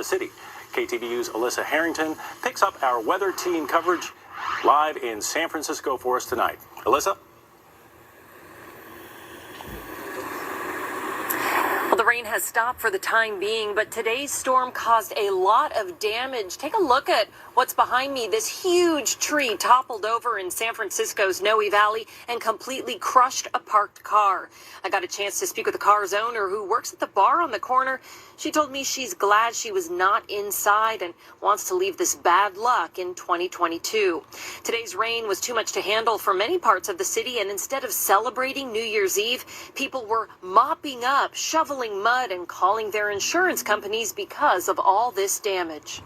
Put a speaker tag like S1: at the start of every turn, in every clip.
S1: the city. KTVU's Alyssa Harrington picks up our weather team coverage live in San Francisco for us tonight. Alyssa?
S2: Well, the rain has stopped for the time being, but today's storm caused a lot of damage. Take a look at what's behind me. This huge tree toppled over in San Francisco's Noe Valley and completely crushed a parked car. I got a chance to speak with the car's owner, who works at the bar on the corner. She told me she's glad she was not inside and wants to leave this bad luck in 2022. Today's rain was too much to handle for many parts of the city, and instead of celebrating New Year's Eve, people were mopping up, shoveling mud, and calling their insurance companies because of all this damage.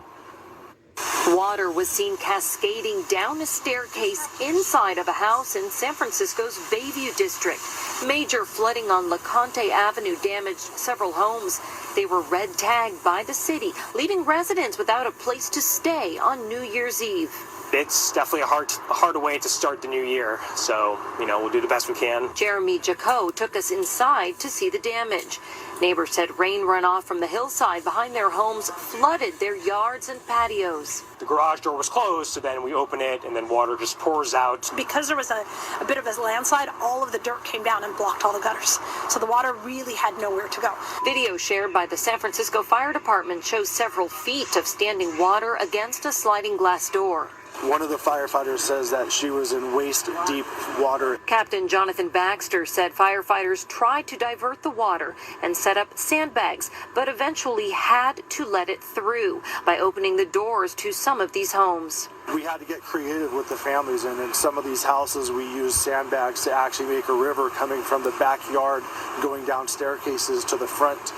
S2: Water was seen cascading down a staircase inside of a house in San Francisco's Bayview district. Major flooding on LeConte Avenue damaged several homes. They were red tagged by the city, leaving residents without a place to stay on New Year's Eve.
S3: It's definitely a hard way to start the new year. So, we'll do the best we can.
S2: Jeremy Jaco took us inside to see the damage. Neighbors said rain runoff from the hillside behind their homes flooded their yards and patios.
S3: The garage door was closed, so then we open it, and then water just pours out.
S4: Because there was a bit of a landslide, all of the dirt came down and blocked all the gutters. So the water really had nowhere to go. Video
S2: shared by the San Francisco Fire Department shows several feet of standing water against a sliding glass door.
S5: One of the firefighters says that she was in waist-deep water.
S2: Captain Jonathan Baxter said firefighters tried to divert the water and set up sandbags, but eventually had to let it through by opening the doors to some of these homes.
S5: We had to get creative with the families, and in some of these houses we used sandbags to actually make a river coming from the backyard, going down staircases to the front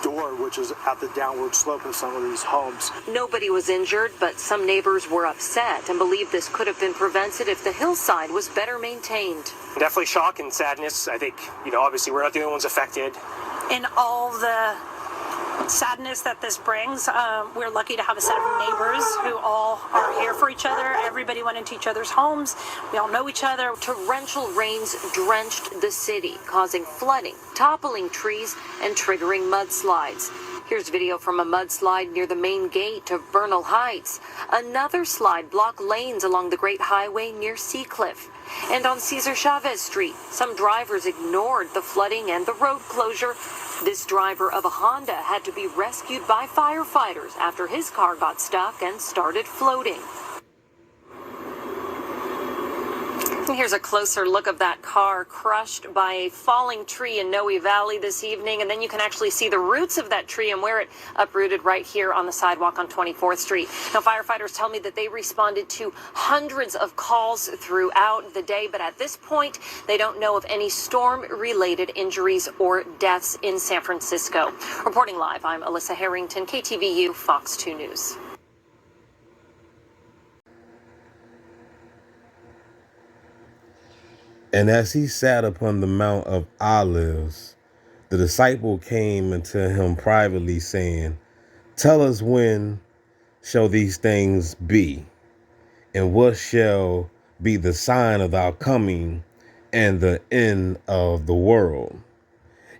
S5: door, which is at the downward slope of some of these homes.
S2: Nobody was injured, but some neighbors were upset and believe this could have been prevented if the hillside was better maintained.
S3: Definitely shock and sadness. I think, obviously we're not the only ones affected.
S4: In all the sadness that this brings, we're lucky to have a set of neighbors who all are here for each other. Everybody went into each other's homes. We all know each other.
S2: Torrential rains drenched the city, causing flooding, toppling trees, and triggering mudslides. Here's video from a mudslide near the main gate of Bernal Heights. Another slide blocked lanes along the Great Highway near Seacliff. And on Cesar Chavez Street, some drivers ignored the flooding and the road closure. This driver of a Honda had to be rescued by firefighters after his car got stuck and started floating. And here's a closer look of that car crushed by a falling tree in Noe Valley this evening. And then you can actually see the roots of that tree and where it uprooted right here on the sidewalk on 24th Street. Now, firefighters tell me that they responded to hundreds of calls throughout the day, but at this point, they don't know of any storm-related injuries or deaths in San Francisco. Reporting live, I'm Alyssa Harrington, KTVU, Fox 2 News.
S6: And as he sat upon the Mount of Olives, the disciple came unto him privately, saying, Tell us, when shall these things be? And what shall be the sign of thy coming and the end of the world?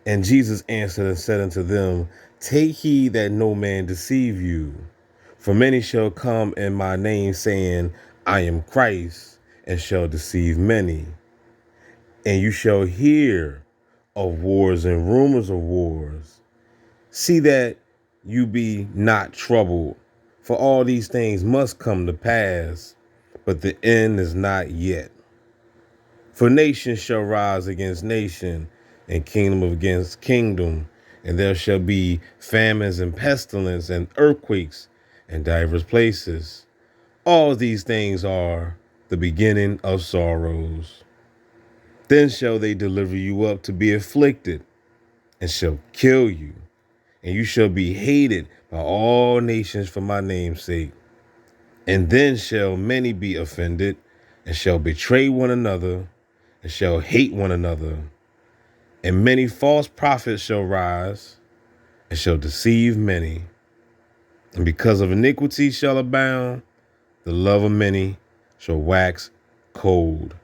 S6: And Jesus answered and said unto them, Take heed that no man deceive you. For many shall come in my name, saying, I am Christ, and shall deceive many. And you shall hear of wars and rumors of wars. See that you be not troubled, for all these things must come to pass, but the end is not yet. For nation shall rise against nation, and kingdom against kingdom, and there shall be famines and pestilence and earthquakes in divers places. All these things are the beginning of sorrows. Then shall they deliver you up to be afflicted, and shall kill you, and you shall be hated by all nations for my name's sake. And then shall many be offended, and shall betray one another, and shall hate one another. And many false prophets shall rise, and shall deceive many. And because of iniquity shall abound, the love of many shall wax cold.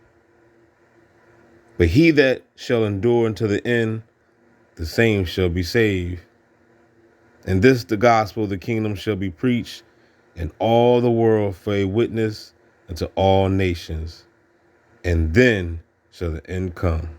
S6: But he that shall endure unto the end, the same shall be saved. And this the gospel of the kingdom shall be preached in all the world for a witness unto all nations. And then shall the end come.